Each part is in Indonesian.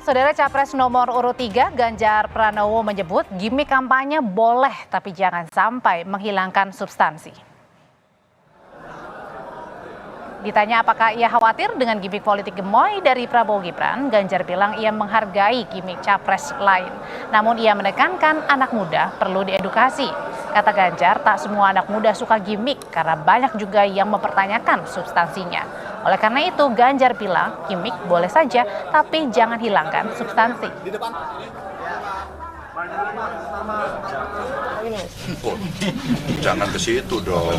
Saudara Capres nomor urut 3 Ganjar Pranowo menyebut gimik kampanye boleh tapi jangan sampai menghilangkan substansi. Ditanya apakah ia khawatir dengan gimik politik gemoy dari Prabowo Gibran, Ganjar bilang ia menghargai gimik capres lain. Namun ia menekankan anak muda perlu diedukasi. Kata Ganjar, tak semua anak muda suka gimik karena banyak juga yang mempertanyakan substansinya. Oleh karena itu, Ganjar bilang gimik boleh saja, tapi jangan hilangkan substansi. Jangan ke situ dong.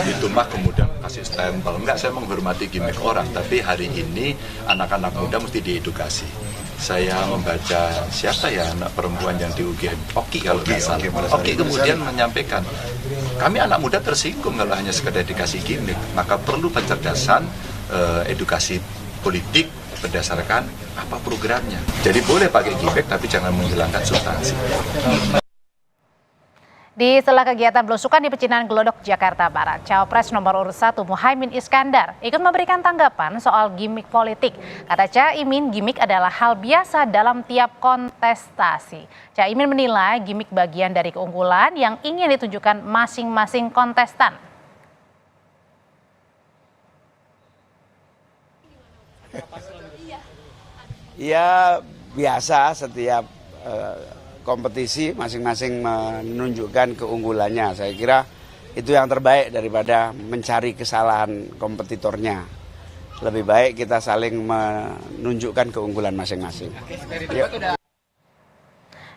Itu mah kemudian kasih stempel. Enggak, saya menghormati gimmick orang, tapi hari ini anak-anak muda mesti diedukasi. Saya membaca siapa ya anak perempuan yang di UGM, Oki kalau nggak salah. Oki kemudian menyampaikan, kami anak muda tersinggung kalau hanya sekedar dikasih gimmick, maka perlu pencerdasan edukasi politik berdasarkan apa programnya. Jadi boleh pakai gimmick tapi jangan menghilangkan substansi. Di sela kegiatan belusukan di Pecinan Glodok, Jakarta Barat, Cawapres nomor urut 1 Muhaimin Iskandar ikut memberikan tanggapan soal gimik politik. Kata Caimin, gimik adalah hal biasa dalam tiap kontestasi. Caimin menilai gimik bagian dari keunggulan yang ingin ditunjukkan masing-masing kontestan. Ya biasa setiap kompetisi masing-masing menunjukkan keunggulannya. Saya kira itu yang terbaik daripada mencari kesalahan kompetitornya. Lebih baik kita saling menunjukkan keunggulan masing-masing.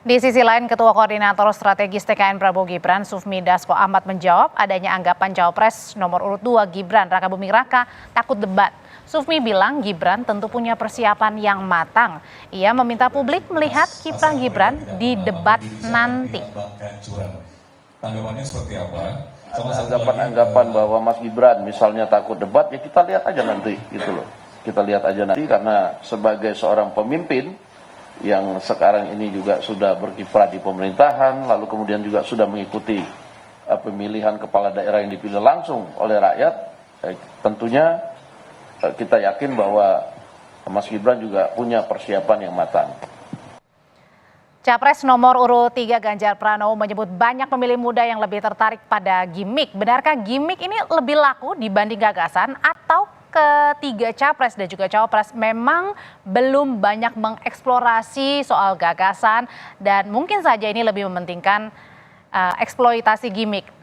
Di sisi lain, Ketua Koordinator Strategis TKN Prabowo Gibran, Sufmi Dasko Ahmad menjawab adanya anggapan Cawapres nomor urut 2 Gibran Raka Buming Raka takut debat. Sufmi bilang Gibran tentu punya persiapan yang matang. Ia meminta publik melihat kiprah Gibran di debat nanti. Tanggapannya seperti apa? Anggapan bahwa Mas Gibran misalnya takut debat, ya kita lihat aja nanti gitu loh. Kita lihat aja nanti karena sebagai seorang pemimpin yang sekarang ini juga sudah berkiprah di pemerintahan, lalu kemudian juga sudah mengikuti pemilihan kepala daerah yang dipilih langsung oleh rakyat, tentunya kita yakin bahwa Mas Gibran juga punya persiapan yang matang. Capres nomor urut 3 Ganjar Pranowo menyebut banyak pemilih muda yang lebih tertarik pada gimik. Benarkah gimik ini lebih laku dibanding gagasan atau ketiga capres dan juga cawapres memang belum banyak mengeksplorasi soal gagasan dan mungkin saja ini lebih mementingkan eksploitasi gimik?